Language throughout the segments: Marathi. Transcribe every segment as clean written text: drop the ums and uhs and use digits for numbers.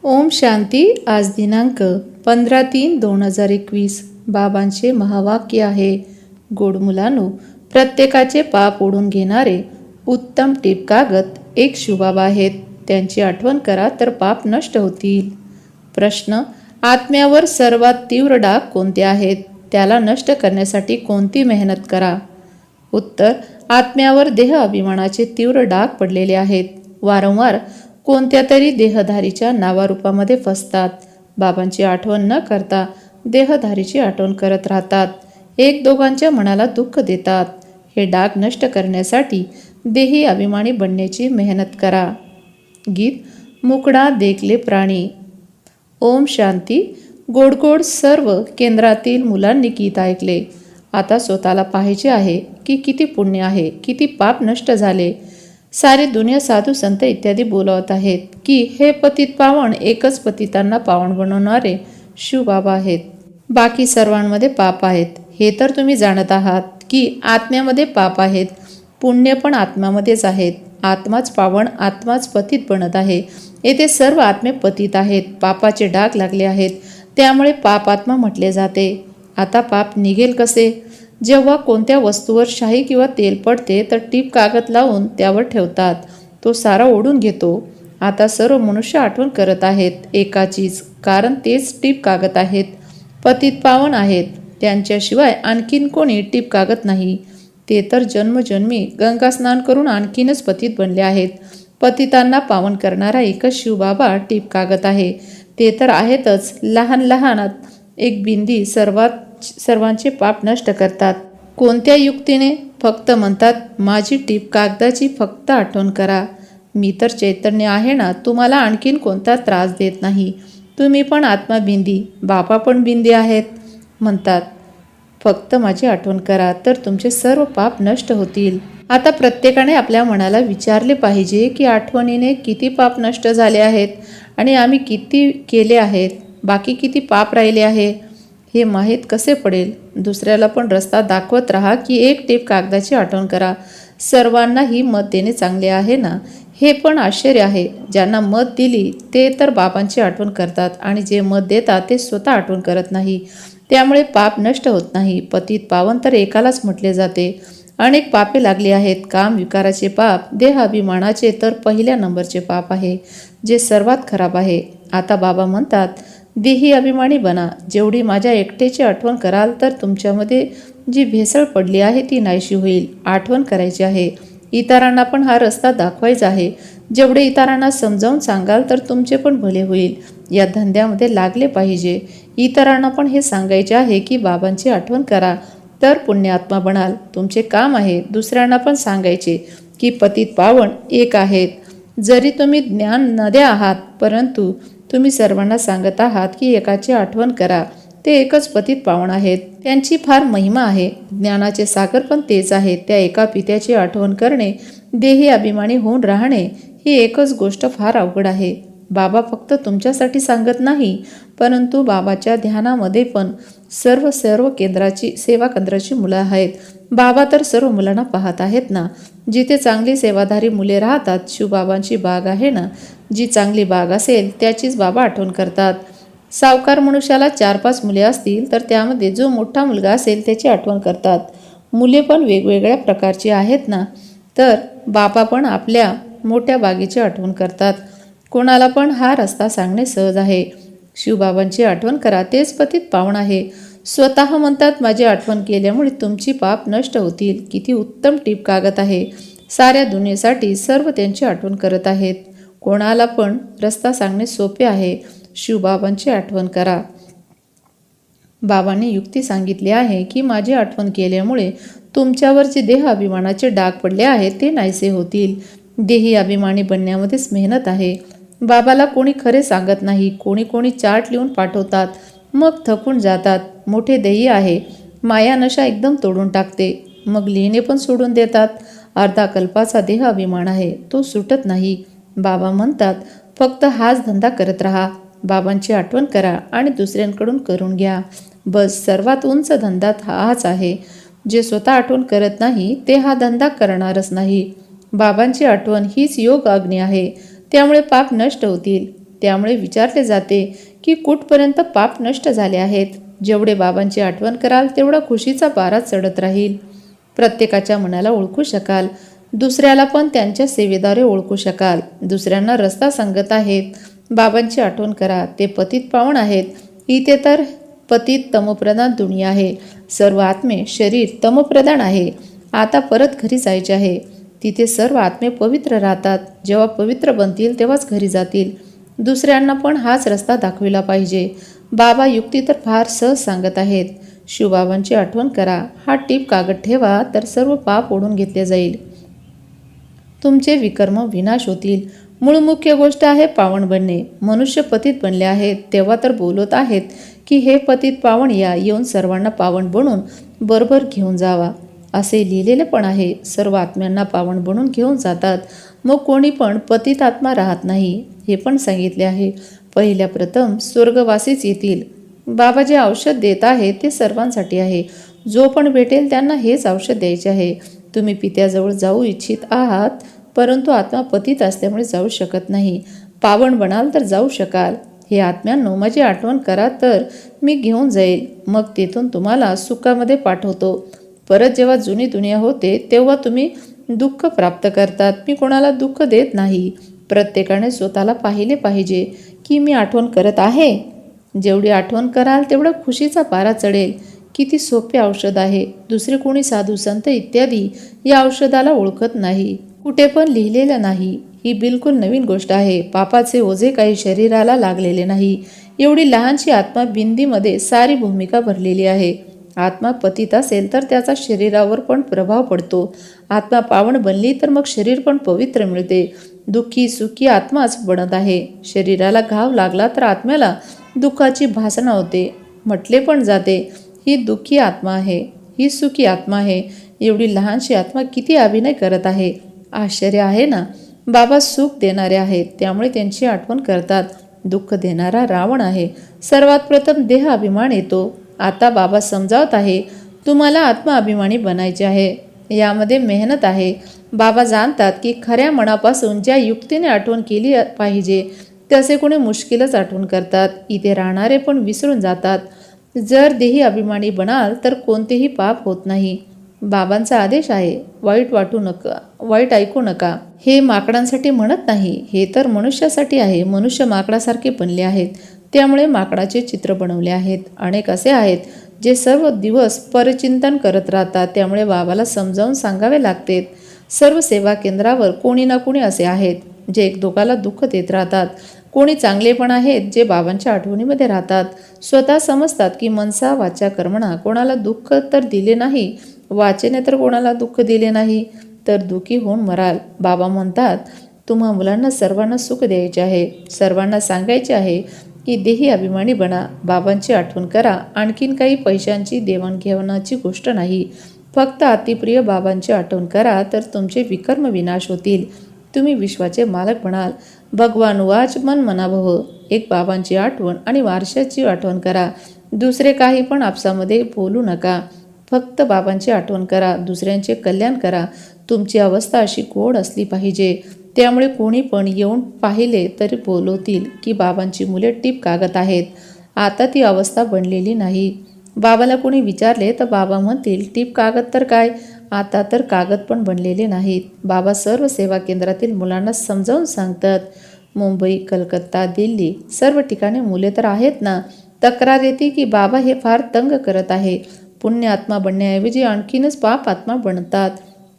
ओम शांती. आज दिनांक 15/3/2021. बाबांचे महावाक्य आहे, गोड मुलांनो, प्रत्येकाचे पाप ओढून घेणारे उत्तम टीप कागद एक शिवबाबा आहेत. त्यांची आठवण करा तर पाप नष्ट होतील. प्रश्न: आत्म्यावर सर्वात तीव्र डाग कोणते आहेत? त्याला नष्ट करण्यासाठी कोणती मेहनत करा? उत्तर: आत्म्यावर देह अभिमानाचे तीव्र डाग पडलेले आहेत. वारंवार कोणत्या तरी देहधारीच्या नावारूपामध्ये फसतात. बाबांची आठवण न करता देहधारीची आठवण करत राहतात. एक दोघांच्या मनाला दुःख देतात. हे डाग नष्ट करण्यासाठी देही अभिमानी बनण्याची मेहनत करा. गीत: मुकडा देखले प्राणी. ओम शांती. गोडगोड सर्व केंद्रातील मुलांनी गीत ऐकले. आता स्वतःला पाहायचे आहे की किती पुण्य आहे, किती पाप नष्ट झाले. सारी दुनिया साधू संत इत्यादी बोलवत आहेत की हे पतित पावन एकच पतितांना पावन बनवणारे शिवबाबा आहेत. बाकी सर्वांमध्ये पाप आहेत. हे तर तुम्ही जाणत आहात की आत्म्यामध्ये पाप आहेत. पुण्य पण आत्म्यामध्येच आहेत. आत्माच पावन, आत्माच पतित बनत आहे. येथे सर्व आत्मे पतित आहेत. पापाचे डाग लागले आहेत. त्यामुळे पाप आत्मा म्हटले जाते. आता पाप निघेल कसे? जेव्हा कोणत्या वस्तूवर शाई किंवा तेल पडते तर टीप कागद लावून त्यावर ठेवतात. तो सारा ओढून घेतो. आता सर्व मनुष्य आठवण करत आहेत एकाचीच, कारण तेच टीप कागद आहेत. पतित पावन आहेत. त्यांच्याशिवाय आणखीन कोणी टीप कागद नाही. ते तर जन्मजन्मी गंगा स्नान करून आणखीनच पतित बनले आहेत. पतितांना पावन करणारा एकच शिवबाबा टीप कागद आहे. ते तर आहेतच. लहान लहानात एक बिंदी सर्वांचे पाप नष्ट करतात. कोणत्या युक्तीने? फक्त म्हणतात, माझी टीप कागदाची फक्त आठवण करा. मी तर चैतन्य आहे ना, तुम्हाला आणखीन कोणता त्रास देत नाही. तुम्ही पण आत्मा बिंदी, बाबा पण बिंदी आहेत. म्हणतात, फक्त माझी आठवण करा तर तुमचे सर्व पाप नष्ट होतील. आता प्रत्येकाने आपल्या मनाला विचारले पाहिजे की आठवणीने किती पाप नष्ट झाले आहेत आणि आम्ही किती केले आहेत, बाकी किती पाप राहिले आहे. हे माहीत कसे पडेल? दुसऱ्याला पण रस्ता दाखवत राहा की एक टीप कागदाची आठवण करा. सर्वांना ही मत देणे चांगले आहे ना? हे पण आश्चर्य आहे. ज्यांना मत दिली ते तर बाबांची आठवण करतात आणि जे मत देतात ते स्वतः आठवण करत नाही. त्यामुळे पाप नष्ट होत नाही. पतित पावन तर एकालाच म्हटले जाते. अनेक पापे लागली आहेत. काम विकाराचे पाप, देह अभिमानाचे तर पहिल्या नंबरचे पाप आहे, जे सर्वात खराब आहे. आता बाबा म्हणतात, देही अभिमानी बना. जेवढी माझ्या एकटेची आठवण कराल तर तुमच्यामध्ये जी भेसळ पडली आहे ती नाहीशी होईल. आठवण करायची आहे. इतरांना पण हा रस्ता दाखवायचा आहे. जेवढे इतरांना समजावून सांगाल तर तुमचे पण भले होईल. या धंद्यामध्ये लागले पाहिजे. इतरांना पण हे सांगायचे आहे की बाबांची आठवण करा तर पुण्यात्मा बनाल. तुमचे काम आहे दुसऱ्यांना पण सांगायचे की पतित पावन एक आहेत. जरी तुम्ही ज्ञान नद्या आहात, परंतु तुम्ही सर्वांना सांगत आहात की एकाची आठवण करा. ते एकच पतित पावन आहेत. त्यांची फार महिमा आहे. ज्ञानाचे सागर पण तेच आहेत. त्या एका पित्याची आठवण करणे, देही अभिमानी होऊन राहणे, ही एकच गोष्ट फार अवघड आहे. बाबा फक्त तुमच्यासाठी सांगत नाही, परंतु बाबाच्या ध्यानामध्ये पण सर्व सेवा केंद्राची मुलं आहेत. बाबा तर सर्व मुलांना पाहत आहेत ना. जिथे चांगली सेवाधारी मुले राहतात, शिवबाबांची बाग आहे ना, जी चांगली बाग असेल त्याचीच बाबा आठवण करतात. सावकार मनुष्याला 4-5 मुले असतील तर त्यामध्ये जो मोठा मुलगा असेल त्याची आठवण करतात. मुले पण वेगवेगळ्या प्रकारची आहेत ना, तर बाबा पण आपल्या मोठ्या बागेची आठवण करतात. कोणाला पण हा रस्ता सांगणे सहज आहे. शिवबाबांची आठवण करा, तेच पतित पावन आहे. स्वतः म्हणतात, माझी आठवण केल्यामुळे तुमची पाप नष्ट होतील. किती उत्तम टीप कागद आहे. साऱ्या दुनियेसाठी सर्व त्यांची आठवण करत आहेत. कोणाला पण रस्ता सांगणे सोपे आहे. शिवबाबांची आठवण करा. बाबांनी युक्ती सांगितली आहे की माझी आठवण केल्यामुळे तुमच्यावर जे देह अभिमानाचे डाग पडले आहेत ते नाहीसे होतील. देही अभिमानी बनण्यामध्येच मेहनत आहे. बाबाला कोणी खरे सांगत नाही. कोणी चार्ट लिहून पाठवतात, मग थकून जातात. मोठे देही आहे. माया नशा एकदम तोडून टाकते, मग लिहिणे पण सोडून देतात. अर्धा कल्पाचा देह अभिमान आहे, तो सुटत नाही. बाबा म्हणतात, फक्त हाच धंदा करत राहा. बाबांची आठवण करा आणि दुसऱ्यांकडून करून घ्या. बस, सर्वात उंच धंदा हाच आहे. जे स्वतः आठवण करत नाही ते हा धंदा करणारच नाही. बाबांची आठवण हीच योग अग्नी आहे. त्यामुळे पाप नष्ट होतील. त्यामुळे विचारले जाते की कुठपर्यंत पाप नष्ट झाले आहेत. जेवढे बाबांची आठवण कराल तेवढा खुशीचा पारा चढत राहील. प्रत्येकाच्या मनाला ओळखू शकाल. दुसऱ्याला पण त्यांच्या सेवेद्वारे ओळखू शकाल. दुसऱ्यांना रस्ता सांगत आहेत. बाबांची आठवण करा. ते पतित पावन आहेत. इथे तर पतित तमप्रधान दुनिया आहे. सर्व आत्मे शरीर तमप्रधान आहे. आता परत घरी जायचे आहे. तिथे सर्व आत्मे पवित्र राहतात. जेव्हा पवित्र बनतील तेव्हाच घरी जातील. दुसऱ्यांना पण हाच रस्ता दाखविला पाहिजे. बाबा युक्ती तर फार सहज सांगत आहेत. शिवबाबांची आठवण करा. हा टीप कागद ठेवा तर सर्व पाप ओढून घेतले जाईल. तुमचे विकर्म विनाश होतील. मूळ मुख्य गोष्ट आहे पावन बनणे. मनुष्य पतित बनले आहेत तेव्हा तर बोलत आहेत की हे पतित पावन या, येऊन सर्वांना पावन बनून बरोबर घेऊन जावा. असे लिहिलेले पण आहे. सर्व आत्म्यांना पावन बनून घेऊन जातात. मग कोणी पण पतित आत्मा राहत नाही हे पण सांगितले आहे. पहिल्या प्रथम स्वर्गवासीच येतील. बाबा जे औषध देत आहे ते सर्वांसाठी आहे. जो पण भेटेल त्यांना हेच औषध द्यायचे आहे. तुम्ही पित्याजवळ जाऊ इच्छित आहात परंतु आत्मा पतित असल्यामुळे जाऊ शकत नाही. पावन बनाल तर जाऊ शकाल. हे आत्म्यांनो, माझी आठवण करा तर मी घेऊन जाईल. मग तेथून तुम्हाला सुखामध्ये पाठवतो. परत जेव्हा जुनी दुनिया होते तेव्हा तुम्ही दुःख प्राप्त करतात. मी कोणाला दुःख देत नाही. प्रत्येकाने स्वतःला पाहिले पाहिजे की मी आठवण करत आहे. जेवढी आठवण कराल तेवढा खुशीचा पारा चढेल. किती सोपे औषध आहे. दुसरे कोणी साधू संत इत्यादी या औषधाला ओळखत नाही. कुठे पण लिहिलेलं नाही. ही बिलकुल नवीन गोष्ट आहे. पापाचे ओझे काही शरीराला लागलेले नाही. एवढी लहानशी आत्मा बिंदीमध्ये सारी भूमिका भरलेली आहे. आत्मा पतित असेल तर त्याचा शरीरावर पण प्रभाव पडतो. आत्मा पावन बनली तर मग शरीर पण पवित्र मिळते. दुःखी सुखी आत्माच बनत आहे. शरीराला घाव लागला तर आत्म्याला दुःखाची भासना होते. म्हटले पण जाते ही दुःखी आत्मा आहे, ही सुखी आत्मा आहे. एवढी लहानशी आत्मा किती अभिनय करत आहे. आश्चर्य आहे ना. बाबा सुख देणारे आहेत त्यामुळे त्यांची आठवण करतात. दुःख देणारा रावण आहे. सर्वात प्रथम देह अभिमान येतो. आता बाबा समजावत आहे तुम्हाला आत्मा अभिमानी बनायचे आहे. यामध्ये मेहनत आहे. बाबा जाणतात की खऱ्या मनापासून ज्या युक्तीने आठवण केली पाहिजे तसे कोणी मुश्किलच आठवण करतात. इथे राहणारे पण विसरून जातात. जर देही अभिमानी बनाल तर कोणतेही पाप होत नाही. बाबांचा आदेश आहे वाईट ऐकू नका. हे माकडांसाठी म्हणत नाही. हे तर मनुष्यासाठी आहे. मनुष्य माकडासारखे बनले आहेत त्यामुळे माकडाचे चित्र बनवले आहेत. अनेक असे आहेत जे सर्व दिवस परचिंतन करत राहतात त्यामुळे बाबाला समजावून सांगावे लागते. सर्व सेवा केंद्रावर कोणी ना कोणी असे आहेत जे एकमेकाला दुःख देत राहतात. कोणी चांगले पण आहेत जे बाबांच्या आठवणीमध्ये राहतात. स्वतः समजतात की मनसा वाचा कर्मणा कोणाला दुःख तर दिले नाही, वाचेने तर कोणाला दुःख दिले नाही तर दुःखी होऊन मराल. बाबा म्हणतात तुम्हा मुलांना सर्वांना सुख द्यायचे आहे. सर्वांना सांगायचे आहे की देही अभिमानी बना. बाबांची आठवण करा. आणखीन काही पैशांची देवाणघेवाणाची गोष्ट नाही. फक्त अतिप्रिय बाबांची आठवण करा तर तुमचे विकर्म विनाश होतील. तुम्ही विश्वाचे मालक बनाल. भगवान वाच मन मनाभव. एक बाबांची आठवण आणि वारशाची आठवण करा. दुसरे काही पण आपसामध्ये बोलू नका. फक्त बाबांची आठवण करा. दुसऱ्यांचे कल्याण करा. तुमची अवस्था अशी गोड असली पाहिजे. त्यामुळे कोणी पण येऊन पाहिले तरी बोलवतील की बाबांची मुले टीप कागद आहेत. आता ती अवस्था बनलेली नाही. बाबाला कोणी विचारले तर बाबा म्हणतील टीप कागद तर काय, आता तर कागद पण बनलेले नाहीत. बाबा सर्व सेवा केंद्रातील मुलांना समजावून सांगतात. मुंबई, कलकत्ता, दिल्ली सर्व ठिकाणी मुले तर आहेत ना. तक्रार येते की बाबा हे फार तंग करत आहे. पुण्य आत्मा बनण्याऐवजी आणखीनच पाप आत्मा बनतात.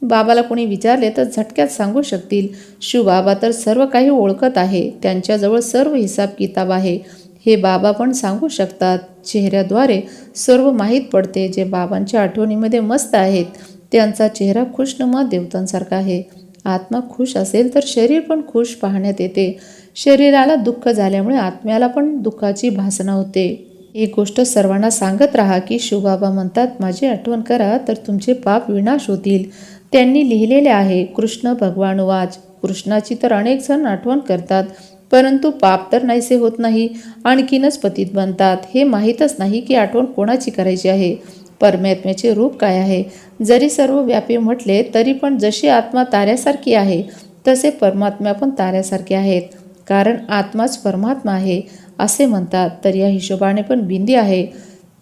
बाबाला कोणी विचारले तर झटक्यात सांगू शकतील. शिवबाबा तर सर्व काही ओळखत आहे. त्यांच्याजवळ सर्व हिसाब किताब आहे. हे बाबा पण सांगू शकतात. चेहऱ्याद्वारे सर्व माहीत पडते. जे बाबांच्या आठवणीमध्ये मस्त आहेत त्यांचा चेहरा खुशनुमा देवतांसारखा आहे. आत्मा खुश असेल तर शरीर पण खुश पाहण्यात येते. शरीराला दुःख झाल्यामुळे आत्म्याला पण दुःखाची भासना होते. एक गोष्ट सर्वांना सांगत राहा की शिवबाबा म्हणतात माझी आठवण करा तर तुमचे पाप विनाश होतील. त्यांनी लिहिलेले आहे कृष्ण भगवान वाच. कृष्णाची तर अनेक जण आठवण करतात परंतु पाप तर नाहीसे होत नाही. आणखीनच पतित बनतात. हे माहीतच नाही की आठवण कोणाची करायची आहे. परमात्म्याचे रूप काय आहे. जरी सर्व व्यापी म्हटले तरी पण जशी आत्मा ताऱ्यासारखी आहे तसे परमात्मा पण ताऱ्यासारखे आहेत. कारण आत्माच परमात्मा आहे असे म्हणतात. तर या हिशोबाने पण बिंदी आहे.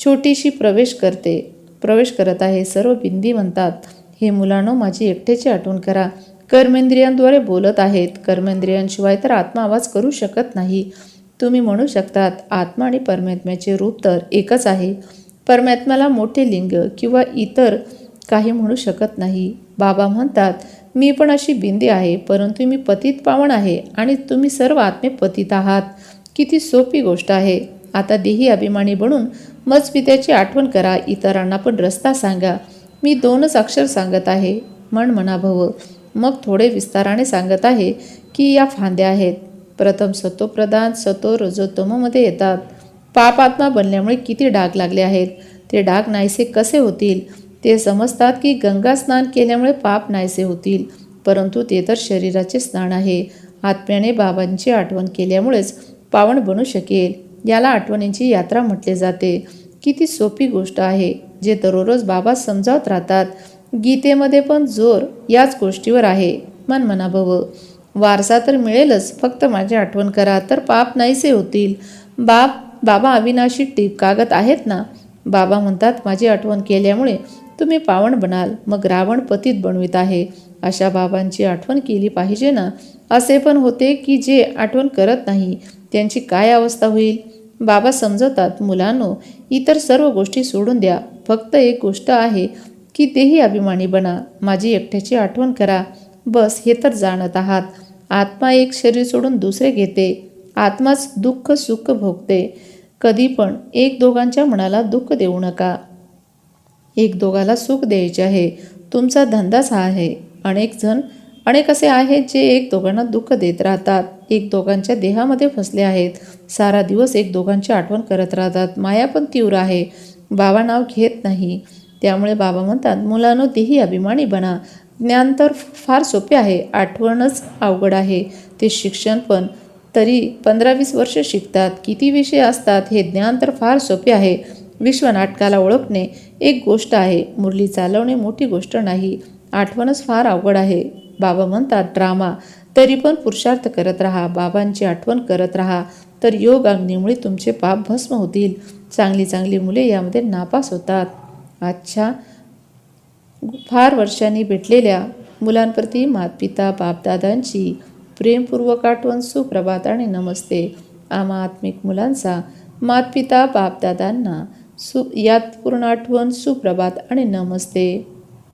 छोटीशी प्रवेश करत आहे. सर्व बिंदी म्हणतात, हे मुलांनो, माझी एकट्याची आठवण करा. कर्मेंद्रियांद्वारे बोलत आहेत. कर्मेंद्रियांशिवाय तर आत्मा आवाज करू शकत नाही. तुम्ही म्हणू शकतात, आत्मा आणि परमात्म्याचे रूप तर एकच आहे. परमात्म्याला मोठे लिंग किंवा इतर काही म्हणू शकत नाही. बाबा म्हणतात, मी पण अशी बिंदी आहे, परंतु मी पतित पावन आहे आणि तुम्ही सर्व आत्मे पतित आहात. किती सोपी गोष्ट आहे. आता देही अभिमानी बनून मजपित्याची आठवण करा. इतरांना पण रस्ता सांगा. मी 2च अक्षर सांगत आहे, मन मना भव. मग थोडे विस्ताराने सांगत आहे की या फांद्या आहेत. प्रथम सतोप्रधान सतो रजोतममध्ये येतात. पाप आत्मा बनल्यामुळे किती डाग लागले आहेत. ते डाग नाहीसे कसे होतील? ते समजतात की गंगा स्नान केल्यामुळे पाप नाहीसे होतील, परंतु ते तर शरीराचे स्नान आहे. आत्म्याने बाबांची आठवण केल्यामुळेच पावन बनू शकेल. याला आठवणींची यात्रा म्हटले जाते. किती सोपी गोष्ट आहे, जे दररोज बाबा समजावत राहतात. गीतेमध्ये पण जोर याच गोष्टीवर आहे, मन मना भव. वारसा तर मिळेलच, फक्त माझी आठवण करा तर पाप नाहीसे होतील. बाबा अविनाशी टीप कागद आहेत ना. बाबा म्हणतात, माझी आठवण केल्यामुळे तुम्ही पावन बनाल. मग रावण पतित बनवित आहे. अशा बाबांची आठवण केली पाहिजे ना. असे पण होते की जे आठवण करत नाही, त्यांची काय अवस्था होईल? बाबा समजवतात, मुलांनो, इतर सर्व गोष्टी सोडून द्या. फक्त एक गोष्ट आहे की देही अभिमानी बना. माझी एकट्याची आठवण करा. बस हे तर जाणत आहात. आत्मा एक शरीर सोडून दुसरे घेते. आत्माच दुःख सुख भोगते. कधी पण एक दोघांच्या मनाला दुःख देऊ नका. एक दोघाला सुख द्यायचे आहे. तुमचा धंदाच हा आहे. अनेक असे आहेत जे एक दोघांना दुःख देत राहतात. एक दोघांच्या देहामध्ये फसले आहेत. सारा दिवस एक दोघांची आठवण करत राहतात. माया पण तीव्र आहे. बाबा नाव घेत नाही. त्यामुळे बाबा म्हणतात, मुलांनो, देही अभिमानी बना. ज्ञान तर फार सोपे आहे, आठवणच अवघड आहे. ते शिक्षण पण तरी 15-20 वर्ष शिकतात. किती विषय असतात. हे ज्ञान तर फार सोपे आहे. विश्वनाटकाला ओळखणे एक गोष्ट आहे, मुरली चालवणे मोठी गोष्ट नाही. आठवणच फार अवघड आहे. बाबा म्हणतात, ड्रामा. तरी पण पुरुषार्थ करत राहा. बाबांची आठवण करत राहा, तर योग अग्नीमुळे तुमचे पाप भस्म होतील. चांगली मुले यामध्ये नापास होतात. अच्छा, फार वर्षांनी भेटलेल्या मुलांप्रती मातपिता बापदादांची प्रेमपूर्वक आठवण, सुप्रभात आणि नमस्ते. आम्हा आत्मिक मुलांचा मातपिता बापदादांना यात पूर्ण आठवण, सुप्रभात आणि नमस्ते.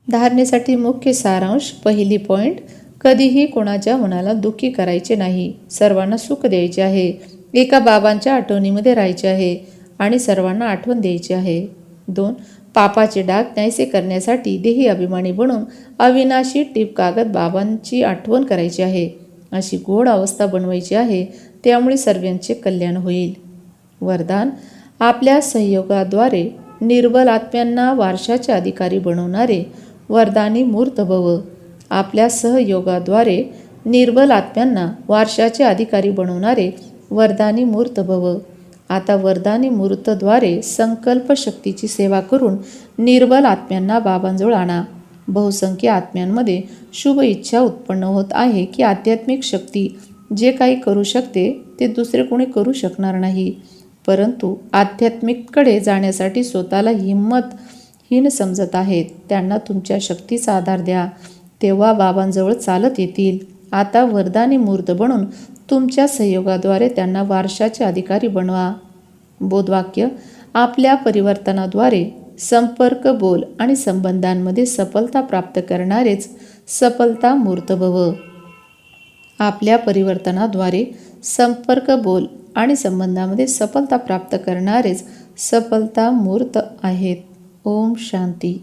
धारणेसाठी मुख्य सारांश. पहिली पॉईंट, कधीही कोणाच्या मनाला दुःखी करायचे नाही. सर्वांना सुख द्यायचे आहे. एका बाबांच्या आठवणीमध्ये राहायचे आहे आणि सर्वांना आठवण द्यायची आहे. 2, पापाचे डाग नाहीसे करण्यासाठी देही अभिमानी बनून अविनाशी टीप कागद बाबांची आठवण करायची आहे. अशी गोड अवस्था बनवायची आहे. त्यामुळे सर्वांचे कल्याण होईल. वरदान, आपल्या सहयोगाद्वारे निर्बल आत्म्यांना वारशाचे अधिकारी बनवणारे वरदानी मूर्त भव. आपल्या सहयोगाद्वारे निर्बल आत्म्यांना वारशाचे अधिकारी बनवणारे वरदानी मूर्त भव. आता वरदानी मूर्तद्वारे संकल्प शक्तीची सेवा करून निर्बल आत्म्यांना बाबांजवळ आणा. बहुसंख्य आत्म्यांमध्ये शुभ इच्छा उत्पन्न होत आहे की आध्यात्मिक शक्ती जे काही करू शकते ते दुसरे कोणी करू शकणार नाही. परंतु आध्यात्मिककडे जाण्यासाठी स्वतःला हिंमतहीन समजत आहेत. त्यांना तुमच्या शक्तीचा आधार द्या, तेव्हा बाबांजवळ चालत येतील. आता वरदानी मूर्त बनून तुमच्या सहयोगाद्वारे त्यांना वारशाचे अधिकारी बनवा. बोधवाक्य, आपल्या परिवर्तनाद्वारे संपर्क, बोल आणि संबंधांमध्ये सफलता प्राप्त करणारेच सफलता मूर्त भव. आपल्या परिवर्तनाद्वारे संपर्क, बोल आणि संबंधामध्ये सफलता प्राप्त करणारेच सफलता मूर्त आहेत. ओम शांती.